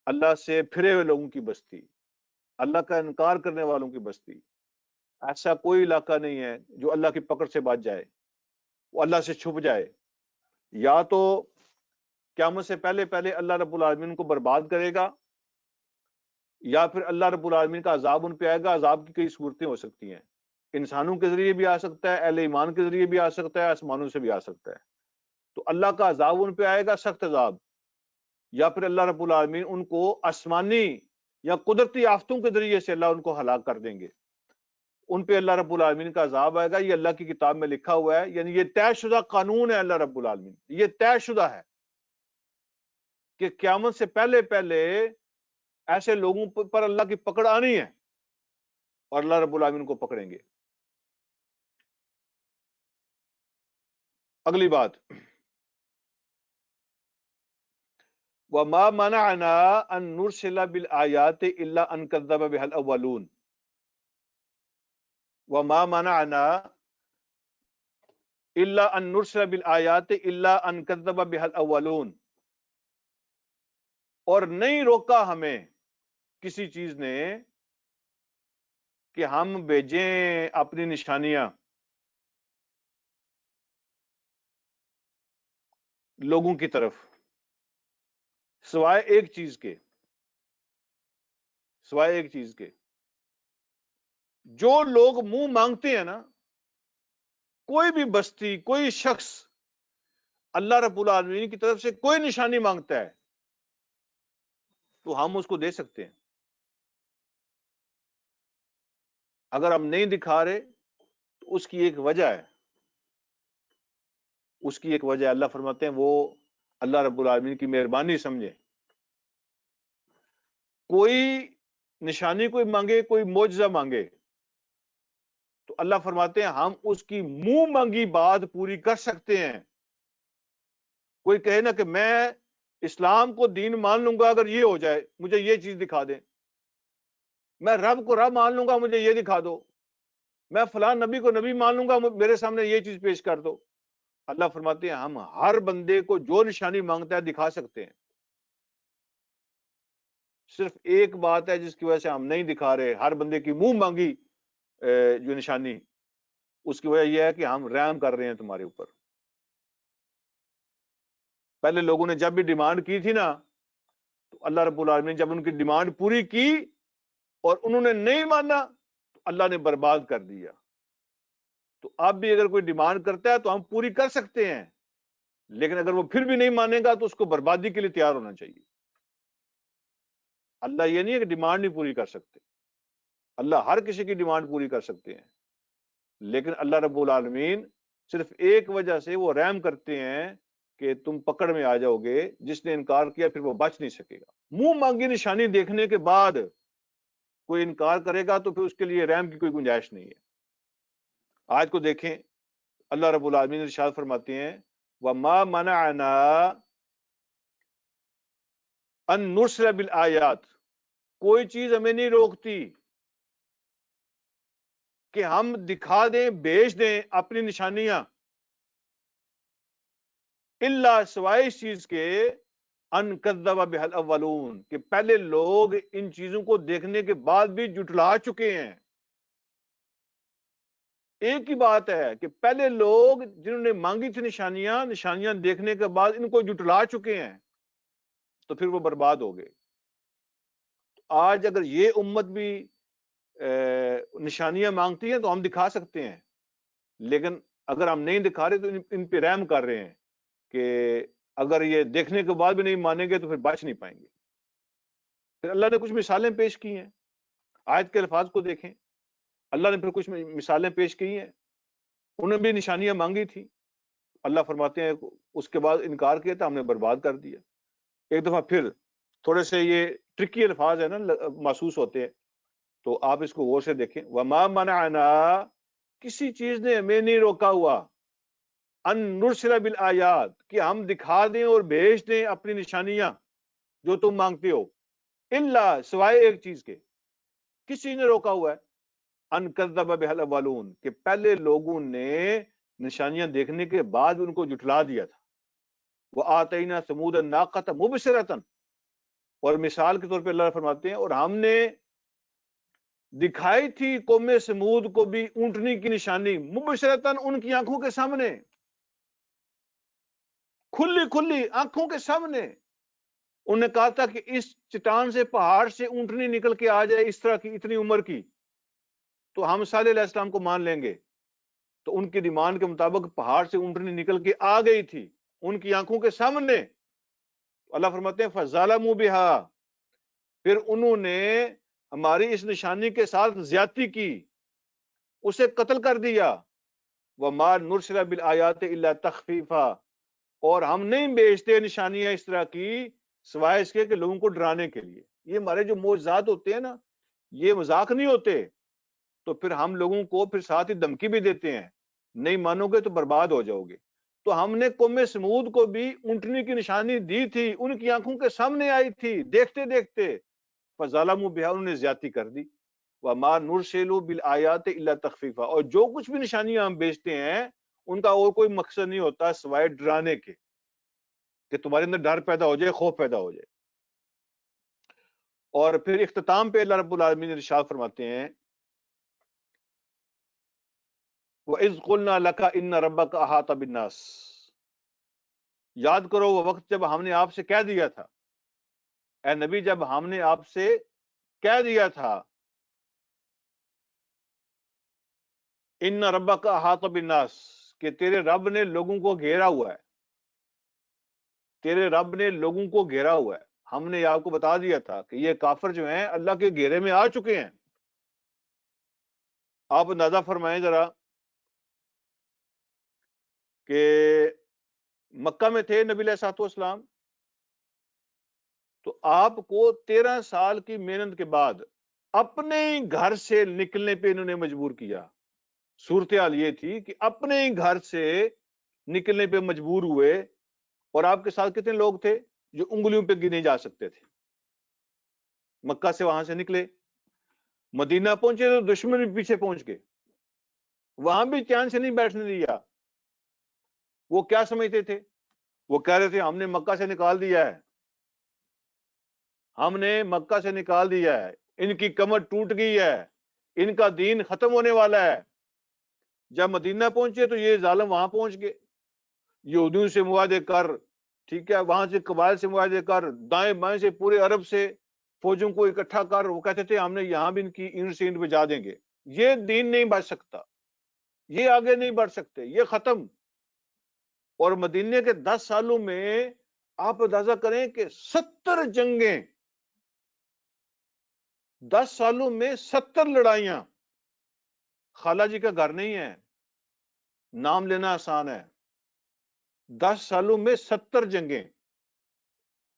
اللہ سے پھرے ہوئے لوگوں کی بستی، اللہ کا انکار کرنے والوں کی بستی، ایسا کوئی علاقہ نہیں ہے جو اللہ کی پکڑ سے بچ جائے، وہ اللہ سے چھپ جائے. یا تو قیامت سے پہلے پہلے اللہ رب العالمین کو برباد کرے گا، یا پھر اللہ رب العالمین کا عذاب ان پہ آئے گا. عذاب کی کئی صورتیں ہو سکتی ہیں، انسانوں کے ذریعے بھی آ سکتا ہے، اہل ایمان کے ذریعے بھی آ سکتا ہے، آسمانوں سے بھی آ سکتا ہے. تو اللہ کا عذاب ان پہ آئے گا، سخت عذاب، یا پھر اللہ رب العالمین ان کو آسمانی یا قدرتی آفتوں کے ذریعے سے اللہ ان کو ہلاک کر دیں گے. ان پہ اللہ رب العالمین کا عذاب آئے گا. یہ اللہ کی کتاب میں لکھا ہوا ہے، یعنی یہ طے شدہ قانون ہے. اللہ رب العالمین یہ طے شدہ ہے کہ قیامت سے پہلے پہلے ایسے لوگوں پر اللہ کی پکڑ آنی ہے اور اللہ رب العالمین کو پکڑیں گے. اگلی بات، وَمَا مَنَعَنَا أَن نُرْسِلَ بِالْآيَاتِ إِلَّا أَن كَذَّبَ بِهَا الْأَوَّلُونَ. وَمَا مَنَعَنَا إِلَّا أَن نُرْسِلَ بِالْآيَاتِ إِلَّا أَن كَذَّبَ بِهَا الْأَوَّلُونَ، اور نہیں روکا ہمیں کسی چیز نے کہ ہم بھیجیں اپنی نشانیاں لوگوں کی طرف، سوائے ایک چیز کے، سوائے ایک چیز کے. جو لوگ منہ مانگتے ہیں نا، کوئی بھی بستی، کوئی شخص اللہ رب العالمین کی طرف سے کوئی نشانی مانگتا ہے تو ہم اس کو دے سکتے ہیں. اگر ہم نہیں دکھا رہے تو اس کی ایک وجہ ہے، اس کی ایک وجہ اللہ فرماتے ہیں وہ اللہ رب العالمین کی مہربانی سمجھے. کوئی نشانی کوئی مانگے، کوئی معجزہ مانگے تو اللہ فرماتے ہیں ہم اس کی منہ مانگی بات پوری کر سکتے ہیں. کوئی کہے نا کہ میں اسلام کو دین مان لوں گا اگر یہ ہو جائے، مجھے یہ چیز دکھا دیں. میں رب کو رب مان لوں گا، مجھے یہ دکھا دو. میں فلاں نبی کو نبی مان لوں گا، میرے سامنے یہ چیز پیش کر دو. اللہ فرماتے ہیں ہم ہر بندے کو جو نشانی مانگتا ہے دکھا سکتے ہیں. صرف ایک بات ہے جس کی وجہ سے ہم نہیں دکھا رہے، ہر بندے کی منہ مانگی جو نشانی، اس کی وجہ یہ ہے کہ ہم رحم کر رہے ہیں تمہارے اوپر. پہلے لوگوں نے جب بھی ڈیمانڈ کی تھی نا تو اللہ رب العالمین جب ان کی ڈیمانڈ پوری کی اور انہوں نے نہیں مانا تو اللہ نے برباد کر دیا. تو اب بھی اگر کوئی ڈیمانڈ کرتا ہے تو ہم پوری کر سکتے ہیں، لیکن اگر وہ پھر بھی نہیں مانے گا تو اس کو بربادی کے لیے تیار ہونا چاہیے. اللہ یہ نہیں ہے کہ ڈیمانڈ نہیں پوری کر سکتے، اللہ ہر کسی کی ڈیمانڈ پوری کر سکتے ہیں، لیکن اللہ رب العالمین صرف ایک وجہ سے وہ رحم کرتے ہیں کہ تم پکڑ میں آ جاؤ گے، جس نے انکار کیا پھر وہ بچ نہیں سکے گا۔ منہ مانگی نشانی دیکھنے کے بعد کوئی انکار کرے گا تو پھر اس کے لیے رحم کی کوئی گنجائش نہیں ہے۔ آج کو دیکھیں، اللہ رب العالمین ارشاد فرماتے ہیں وَمَا مَنَعَنَا أَن نُرْسِلَ بِالْآيَاتِ، کوئی چیز ہمیں نہیں روکتی کہ ہم دکھا دیں، بھیج دیں اپنی نشانیاں، الا سوائے اس چیز کے ان کذب بها الاولون، کہ پہلے لوگ ان چیزوں کو دیکھنے کے بعد بھی جھٹلا چکے ہیں۔ ایک ہی بات ہے کہ پہلے لوگ جنہوں نے مانگی تھی نشانیاں دیکھنے کے بعد ان کو جھٹلا چکے ہیں، تو پھر وہ برباد ہو گئے۔ آج اگر یہ امت بھی نشانیاں مانگتی ہیں تو ہم دکھا سکتے ہیں، لیکن اگر ہم نہیں دکھا رہے تو ان پہ رحم کر رہے ہیں کہ اگر یہ دیکھنے کے بعد بھی نہیں مانیں گے تو پھر بچ نہیں پائیں گے۔ پھر اللہ نے کچھ مثالیں پیش کی ہیں، آیت کے الفاظ کو دیکھیں، اللہ نے پھر کچھ مثالیں پیش کی ہیں، انہوں نے بھی نشانیاں مانگی تھی، اللہ فرماتے ہیں اس کے بعد انکار کیا تھا، ہم نے برباد کر دیا۔ ایک دفعہ پھر تھوڑے سے یہ ٹرکی الفاظ ہیں نا، محسوس ہوتے ہیں، تو آپ اس کو غور سے دیکھیں۔ وَمَا مَنَعَنَا، کسی چیز نے ہمیں نہیں روکا ہوا، ان نرسل بالآیات، کہ ہم دکھا دیں اور بھیج دیں اپنی نشانیاں جو تم مانگتے ہو، الا سوائے ایک چیز کے، کسی نے روکا ہوا ہے، ان کذب بها الاولون، کہ پہلے لوگوں نے نشانیاں دیکھنے کے بعد ان کو جھٹلا دیا تھا۔ وآتینا ثمود الناقۃ مبصرۃ، اور مثال کے طور پہ اللہ فرماتے ہیں اور ہم نے دکھائی تھی قوم سمود کو بھی اونٹنی کی نشانی، مبصرۃ، ان کی آنکھوں کے سامنے، کھلی کھلی آنکھوں کے سامنے۔ انہوں نے کہا تھا کہ اس چٹان سے، پہاڑ سے اونٹنی نکل کے آ جائے اس طرح کی، اتنی عمر کی، تو ہم صالح علیہ السلام کو مان لیں گے۔ تو ان کی ڈیمانڈ کے مطابق پہاڑ سے اونٹنی نکل کے آ گئی تھی ان کی آنکھوں کے سامنے۔ اللہ فرماتے ہیں فَظَلَمُوا بِهَا، پھر انہوں نے ہماری اس نشانی کے ساتھ زیادتی کی، اسے قتل کر دیا۔ وَمَا نُرْسِلَ بِالْآيَاتِ إِلَّا تَخْفِيفًا، اور ہم نہیں بھیجتے نشانیاں اس طرح کی سوائے اس کے کہ لوگوں کو ڈرانے کے لیے۔ یہ ہمارے جو معجزات ہوتے ہیں نا، یہ مذاق نہیں ہوتے، تو پھر ہم لوگوں کو پھر ساتھ ہی دھمکی بھی دیتے ہیں، نہیں مانو گے تو برباد ہو جاؤ گے۔ تو ہم نے قوم سمود کو بھی اونٹنی کی نشانی دی تھی، ان کی آنکھوں کے سامنے آئی تھی، دیکھتے دیکھتے، فَظَلَمُوا بِهَا، انہوں نے زیادتی کر دی۔ وَمَا نُرْسِلُ بِالْآيَاتِ إِلَّا تَخْفِيفًا، اور جو کچھ بھی نشانیاں ہم بیچتے ہیں ان کا اور کوئی مقصد نہیں ہوتا سوائے ڈرانے کے، کہ تمہارے اندر ڈر پیدا ہو جائے، خوف پیدا ہو جائے۔ اور پھر اختتام پہ اللہ رب العالمین ارشاد فرماتے ہیں وَإِذْ قُلْنَا لَكَ إِنَّ رَبَّكَ أَحَاطَ بِالنَّاسِ، یاد کرو وہ وقت جب ہم نے آپ سے کہہ دیا تھا، اے نبی، جب ہم نے آپ سے کہہ دیا تھا ان ربک احاط بالناس، کہ تیرے رب نے لوگوں کو گھیرا ہوا ہے، تیرے رب نے لوگوں کو گھیرا ہوا ہے۔ ہم نے آپ کو بتا دیا تھا کہ یہ کافر جو ہیں اللہ کے گھیرے میں آ چکے ہیں۔ آپ اندازہ فرمائیں ذرا کہ مکہ میں تھے نبی علیہ الصلوۃ والسلام، تو آپ کو 13 سال کی محنت کے بعد اپنے ہی گھر سے نکلنے پہ انہوں نے مجبور کیا۔ صورتحال یہ تھی کہ اپنے ہی گھر سے نکلنے پہ مجبور ہوئے، اور آپ کے ساتھ کتنے لوگ تھے جو انگلیوں پہ گنے جا سکتے تھے۔ مکہ سے وہاں سے نکلے، مدینہ پہنچے تو دشمن بھی پیچھے پہنچ گئے، وہاں بھی چین سے نہیں بیٹھنے دیا۔ وہ کیا سمجھتے تھے؟ وہ کہہ رہے تھے ہم نے مکہ سے نکال دیا ہے، ہم نے مکہ سے نکال دیا ہے، ان کی کمر ٹوٹ گئی ہے، ان کا دین ختم ہونے والا ہے۔ جب مدینہ پہنچے تو یہ ظالم وہاں پہنچ گئے، یہودیوں سے معاہدے کر، ٹھیک ہے، وہاں سے قبائل سے معاہدے کر، دائیں بائیں سے پورے عرب سے فوجوں کو اکٹھا کر، وہ کہتے تھے ہم نے یہاں بھی ان کی اینٹ سے اینٹ بجا دیں گے، یہ دین نہیں بچ سکتا، یہ آگے نہیں بڑھ سکتے، یہ ختم۔ اور مدینے کے 10 سالوں میں آپ اندازہ کریں کہ 70 جنگیں 10 سالوں میں 70 لڑائیاں. خالہ جی کا گھر نہیں ہے، نام لینا آسان ہے. 10 سالوں میں 70 جنگیں،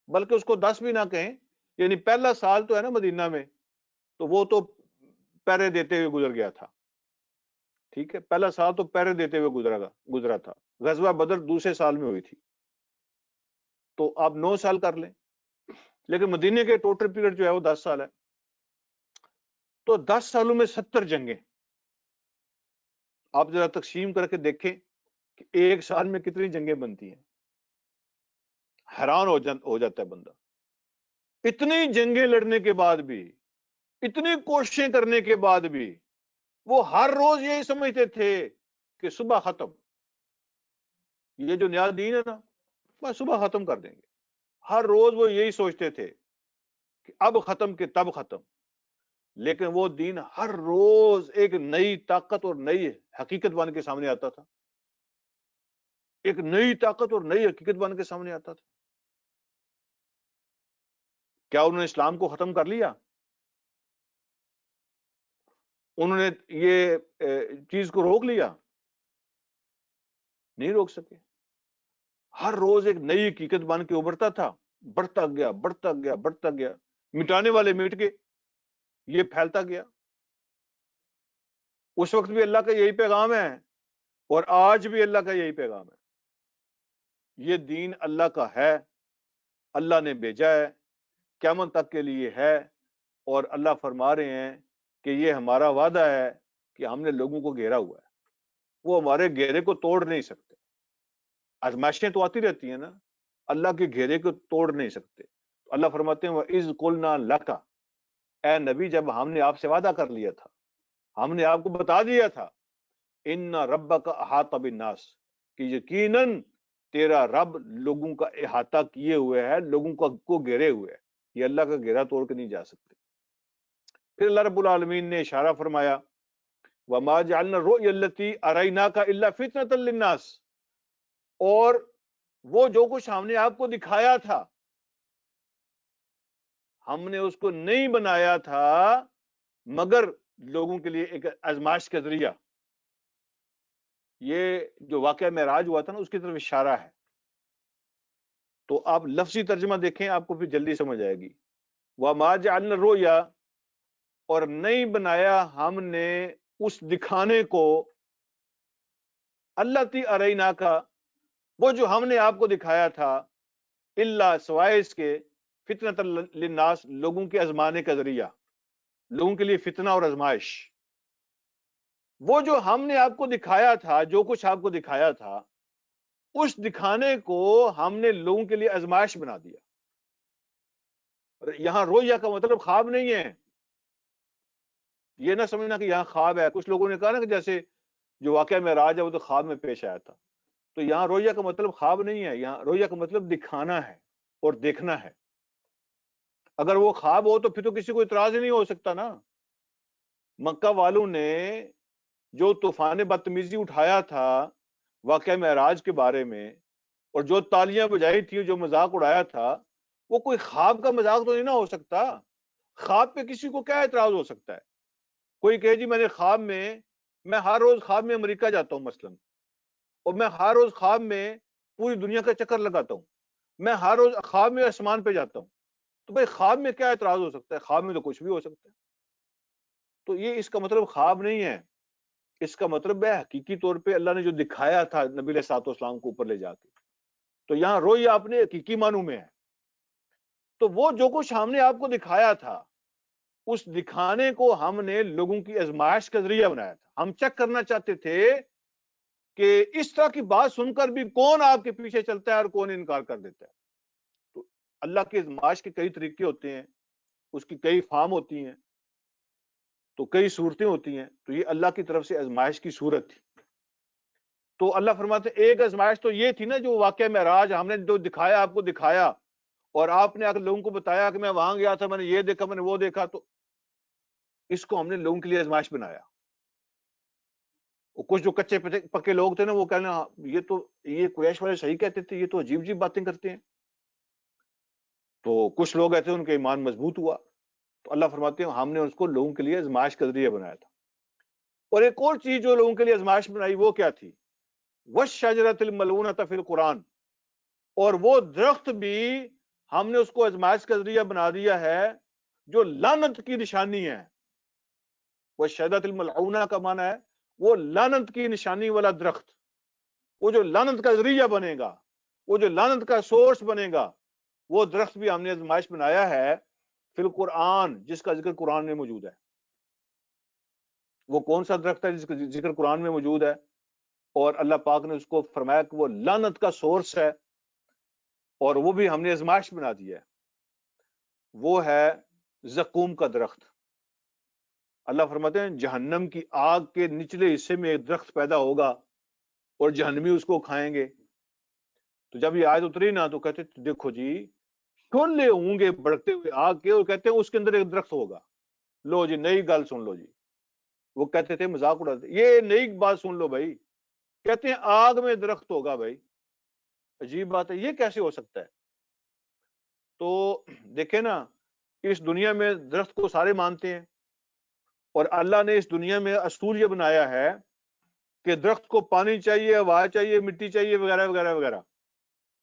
بلکہ اس کو 10 بھی نہ کہیں، یعنی پہلا سال تو ہے نا مدینہ میں، تو وہ تو پہرے دیتے ہوئے گزر گیا تھا. ٹھیک ہے، پہلا سال تو پہرے دیتے ہوئے گزرا تھا. غزوہ بدر دوسرے سال میں ہوئی تھی، تو آپ 9 سال کر لیں، لیکن مدینے کے ٹوٹل پیریڈ جو ہے وہ 10 سال ہے. تو 10 سالوں میں 70 جنگیں. آپ ذرا تقسیم کر کے دیکھیں کہ ایک سال میں کتنی جنگیں بنتی ہیں. حیران ہو جاتا ہے بندہ. اتنی جنگیں لڑنے کے بعد بھی، اتنی کوششیں کرنے کے بعد بھی، وہ ہر روز یہی سمجھتے تھے کہ صبح ختم، یہ جو نیا دین ہے نا بس صبح ختم کر دیں گے. ہر روز وہ یہی سوچتے تھے کہ اب ختم کہ تب ختم. لیکن وہ دین ہر روز ایک نئی طاقت اور نئی حقیقت بن کے سامنے آتا تھا. ایک نئی طاقت اور نئی حقیقت بن کے سامنے آتا تھا. کیا انہوں نے اسلام کو ختم کر لیا؟ انہوں نے یہ چیز کو روک لیا؟ نہیں روک سکے. ہر روز ایک نئی حقیقت بن کے ابھرتا تھا، بڑھتا گیا بڑھتا گیا بڑھتا گیا. مٹانے والے مٹ گئے، یہ پھیلتا گیا. اس وقت بھی اللہ کا یہی پیغام ہے اور آج بھی اللہ کا یہی پیغام ہے. یہ دین اللہ کا ہے، اللہ نے بھیجا ہے، قیامت تک کے لیے ہے. اور اللہ فرما رہے ہیں کہ یہ ہمارا وعدہ ہے کہ ہم نے لوگوں کو گھیرا ہوا ہے، وہ ہمارے گھیرے کو توڑ نہیں سکتے. آزمائشیں تو آتی رہتی ہیں نا، اللہ کے گھیرے کو توڑ نہیں سکتے. اللہ فرماتے ہیں وَإِذْ قُلْنَا لَكَ، اے نبی جب ہم نے آپ سے وعدہ کر لیا تھا، ہم نے آپ کو بتا دیا تھا، ان ربک احاط بالناس، کہ یقیناً تیرا رب لوگوں کا احاطہ کیے ہوئے ہے، لوگوں کو گھیرے ہوئے ہے. یہ اللہ کا گھیرا توڑ کے نہیں جا سکتے. پھر اللہ رب العالمین نے اشارہ فرمایا وَمَا جَعَلْنَا الرُّؤْيَا الَّتِي أَرَيْنَاكَ إِلَّا فِتْنَةً لِلنَّاسِ، اور وہ جو کچھ ہم نے آپ کو دکھایا تھا، ہم نے اس کو نہیں بنایا تھا مگر لوگوں کے لیے ایک آزمائش کا ذریعہ. یہ جو واقعہ معراج ہوا تھا نا اس کی طرف اشارہ ہے. تو آپ لفظی ترجمہ دیکھیں، آپ کو پھر جلدی سمجھ آئے گی. وَمَا جَعَلْنَا الرُّؤْيَا، اور نہیں بنایا ہم نے اس دکھانے کو، الَّتِي أَرَيْنَاكَ، وہ جو ہم نے آپ کو دکھایا تھا، الا سوائے اس کے، فتنۃ للناس، لوگوں کے آزمانے کا ذریعہ، لوگوں کے لیے فتنہ اور آزمائش. وہ جو ہم نے آپ کو دکھایا تھا، جو کچھ آپ کو دکھایا تھا، اس دکھانے کو ہم نے لوگوں کے لیے آزمائش بنا دیا. یہاں رویا کا مطلب خواب نہیں ہے. یہ نہ سمجھنا کہ یہاں خواب ہے. کچھ لوگوں نے کہا نا کہ جیسے جو واقعہ معراج ہے وہ تو خواب میں پیش آیا تھا. تو یہاں رویا کا مطلب خواب نہیں ہے، یہاں رویا کا مطلب دکھانا ہے اور دیکھنا ہے. اگر وہ خواب ہو تو پھر تو کسی کو اعتراض ہی نہیں ہو سکتا نا. مکہ والوں نے جو طوفان بدتمیزی اٹھایا تھا واقعہ معراج کے بارے میں، اور جو تالیاں بجائی تھی، جو مذاق اڑایا تھا، وہ کوئی خواب کا مذاق تو نہیں نہ ہو سکتا. خواب پہ کسی کو کیا اعتراض ہو سکتا ہے؟ کوئی کہے جی میں نے خواب میں ہر روز خواب میں امریکہ جاتا ہوں مثلا، اور میں ہر روز خواب میں پوری دنیا کا چکر لگاتا ہوں، میں ہر روز خواب میں آسمان پہ جاتا ہوں. تو بھائی خواب میں کیا اعتراض ہو سکتا ہے؟ خواب میں تو کچھ بھی ہو سکتا ہے. تو یہ اس کا مطلب خواب نہیں ہے. اس کا مطلب ہے حقیقی طور پہ اللہ نے جو دکھایا تھا نبی علیہ الصلوۃ والسلام کو اوپر لے جا کے. تو یہاں رویا اپنے حقیقی معنوں میں ہے. تو وہ جو کچھ ہم نے آپ کو دکھایا تھا، اس دکھانے کو ہم نے لوگوں کی آزمائش کا ذریعہ بنایا تھا. ہم چیک کرنا چاہتے تھے کہ اس طرح کی بات سن کر بھی کون آپ کے پیچھے چلتا ہے اور کون انکار کر دیتا ہے. تو اللہ کی آزمائش کے کئی طریقے ہوتے ہیں، اس کی کئی فارم ہوتی ہیں، تو کئی صورتیں ہوتی ہیں. تو یہ اللہ کی طرف سے آزمائش کی صورت تھی. تو اللہ فرماتے ہیں ایک آزمائش تو یہ تھی نا جو واقعہ معراج ہم نے جو دکھایا، آپ کو دکھایا، اور آپ نے اگر لوگوں کو بتایا کہ میں وہاں گیا تھا، میں نے یہ دیکھا، میں نے وہ دیکھا. تو اس کو ہم نے لوگوں کے لیے آزمائش بنایا. کچھ جو کچے پکے لوگ تھے نا وہ کہنا یہ قریش والے صحیح کہتے تھے، یہ تو عجیب عجیب باتیں کرتے ہیں. تو کچھ لوگ ایسے ان کا ایمان مضبوط ہوا. تو اللہ فرماتے ہیں ہم نے اس کو لوگوں کے لیے آزمائش کا ذریعہ بنایا تھا. اور ایک اور چیز جو لوگوں کے لیے آزمائش بنائی وہ کیا تھی؟ وَالشَّجَرَةِ الْمَلْعُونَةَ فِي الْقُرْآنِ، اور وہ درخت بھی ہم نے اس کو آزمائش کا ذریعہ بنا دیا ہے جو لعنت کی نشانی ہے. وَالشَّجَرَةِ الْمَلْعُونَةَ کا معنی ہے وہ لعنت کی نشانی والا درخت، وہ جو لعنت کا ذریعہ بنے گا، وہ جو لعنت کا سورس بنے گا، وہ درخت بھی ہم نے آزمائش بنایا ہے فی القرآن، جس کا ذکر قرآن میں موجود ہے. وہ کون سا درخت ہے جس کا ذکر قرآن میں موجود ہے؟ اور اللہ پاک نے اس کو فرمایا کہ وہ لعنت کا سورس ہے اور وہ بھی ہم نے آزمائش بنا دیا ہے. وہ ہے زقوم کا درخت. اللہ فرماتے ہیں جہنم کی آگ کے نچلے حصے میں ایک درخت پیدا ہوگا اور جہنمی اس کو کھائیں گے. تو جب یہ آیت اتری نا تو کہتے دیکھو جی شعلے ہوں گے بڑکتے ہوئے آگ کے، اور کہتے ہیں اس کے اندر ایک درخت ہوگا. لو جی نئی گل سن لو جی. وہ کہتے تھے مذاق اڑاتے، یہ نئی بات سن لو بھائی. کہتے ہیں آگ میں درخت ہوگا. بھائی عجیب بات ہے، یہ کیسے ہو سکتا ہے؟ تو دیکھیں نا، اس دنیا میں درخت کو سارے مانتے ہیں، اور اللہ نے اس دنیا میں اصول یہ بنایا ہے کہ درخت کو پانی چاہیے، ہوا چاہیے، مٹی چاہیے، وغیرہ وغیرہ وغیرہ.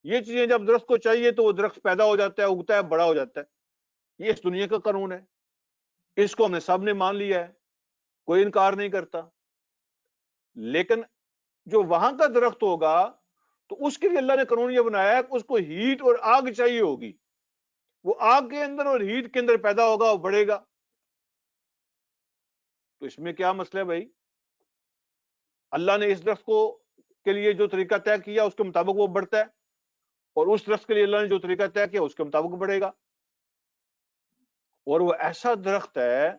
یہ چیزیں جب درخت کو چاہیے تو وہ درخت پیدا ہو جاتا ہے، اگتا ہے، بڑا ہو جاتا ہے. یہ اس دنیا کا قانون ہے، اس کو ہم نے سب نے مان لیا ہے، کوئی انکار نہیں کرتا. لیکن جو وہاں کا درخت ہوگا تو اس کے لیے اللہ نے قانون یہ بنایا ہے کہ اس کو ہیٹ اور آگ چاہیے ہوگی. وہ آگ کے اندر اور ہیٹ کے اندر پیدا ہوگا اور بڑھے گا. تو اس میں کیا مسئلہ ہے بھائی؟ اللہ نے اس درخت کو کے لیے جو طریقہ طے کیا اس کے مطابق وہ بڑھتا ہے، اور اس درخت کے لیے اللہ نے جو طریقہ طے کیا اس کے مطابق بڑھے گا. اور وہ ایسا درخت ہے،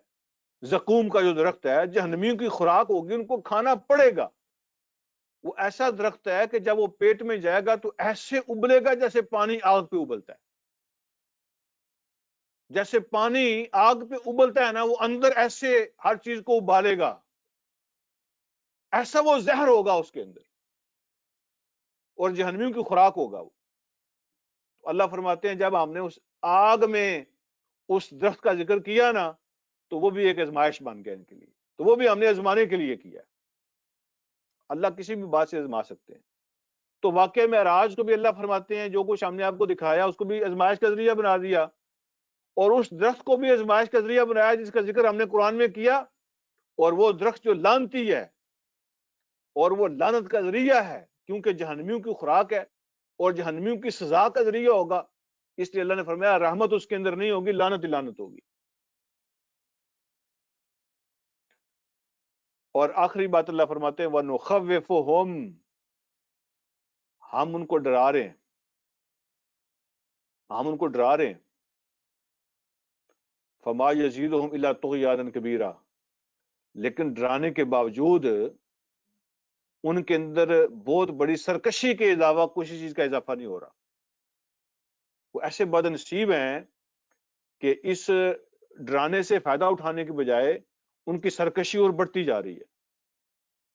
زقوم کا جو درخت ہے، جہنمیوں کی خوراک ہوگی، ان کو کھانا پڑے گا. وہ ایسا درخت ہے کہ جب وہ پیٹ میں جائے گا تو ایسے ابلے گا جیسے پانی آگ پہ ابلتا ہے. جیسے پانی آگ پہ ابلتا ہے نا، وہ اندر ایسے ہر چیز کو ابالے گا، ایسا وہ زہر ہوگا اس کے اندر، اور جہنمیوں کی خوراک ہوگا وہ. اللہ فرماتے ہیں جب ہم نے اس آگ میں اس درخت کا ذکر کیا نا تو وہ بھی ایک آزمائش بن گیا ان کے لیے. تو وہ بھی ہم نے آزمانے کے لیے کیا. اللہ کسی بھی بات سے آزما سکتے ہیں. تو واقعہ معراج کو بھی اللہ فرماتے ہیں جو کچھ ہم نے آپ کو دکھایا اس کو بھی آزمائش کا ذریعہ بنا دیا، اور اس درخت کو بھی آزمائش کا ذریعہ بنایا جس کا ذکر ہم نے قرآن میں کیا. اور وہ درخت جو لعنتی ہے اور وہ لعنت کا ذریعہ ہے، کیونکہ جہنمیوں کی خوراک ہے اور جہنمیوں کی سزا کا ذریعہ ہوگا. اس لیے اللہ نے فرمایا رحمت اس کے اندر نہیں ہوگی، لعنت ہی لعنت ہوگی. اور آخری بات اللہ فرماتے ہیں وَنُخَوِّفُهُمْ، ہم ان کو ڈرا رہے ہیں، ہم ان کو ڈرا رہے ہیں. فَمَا يَزِيدُهُمْ إِلَّا طُغْيَانًا كَبِيرًا، لیکن ڈرانے کے باوجود ان کے اندر بہت بڑی سرکشی کے علاوہ کسی چیز کا اضافہ نہیں ہو رہا. وہ ایسے بد نصیب ہیں کہ اس ڈرانے سے فائدہ اٹھانے کے بجائے ان کی سرکشی اور بڑھتی جا رہی ہے،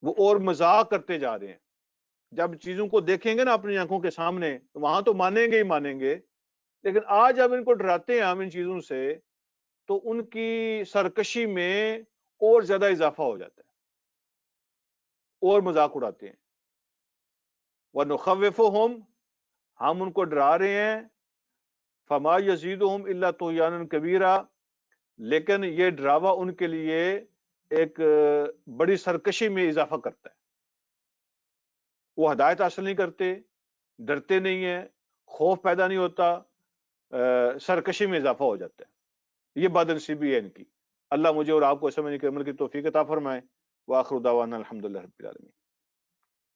وہ اور مذاق کرتے جا رہے ہیں. جب چیزوں کو دیکھیں گے نا اپنی آنکھوں کے سامنے تو وہاں تو مانیں گے ہی مانیں گے، لیکن آج جب ان کو ڈراتے ہیں ہم ان چیزوں سے تو ان کی سرکشی میں اور زیادہ اضافہ ہو جاتا ہے اور مذاق اڑاتے ہیں. وَنُخَوِّفُهُمْ، ہم ان کو ڈرا رہے ہیں. فَمَا يَزِيدُهُمْ إِلَّا طُغْيَانًا كَبِيرًا، لیکن یہ ڈراوا ان کے لیے ایک بڑی سرکشی میں اضافہ کرتا ہے. وہ ہدایت حاصل نہیں کرتے، ڈرتے نہیں ہیں، خوف پیدا نہیں ہوتا، سرکشی میں اضافہ ہو جاتا ہے. یہ بدنصیبی ہے ان کی. اللہ مجھے اور آپ کو سمجھنے کے عمل کی توفیق عطا فرمائے. وآخر دعوانا الحمدللہ رب العالمین.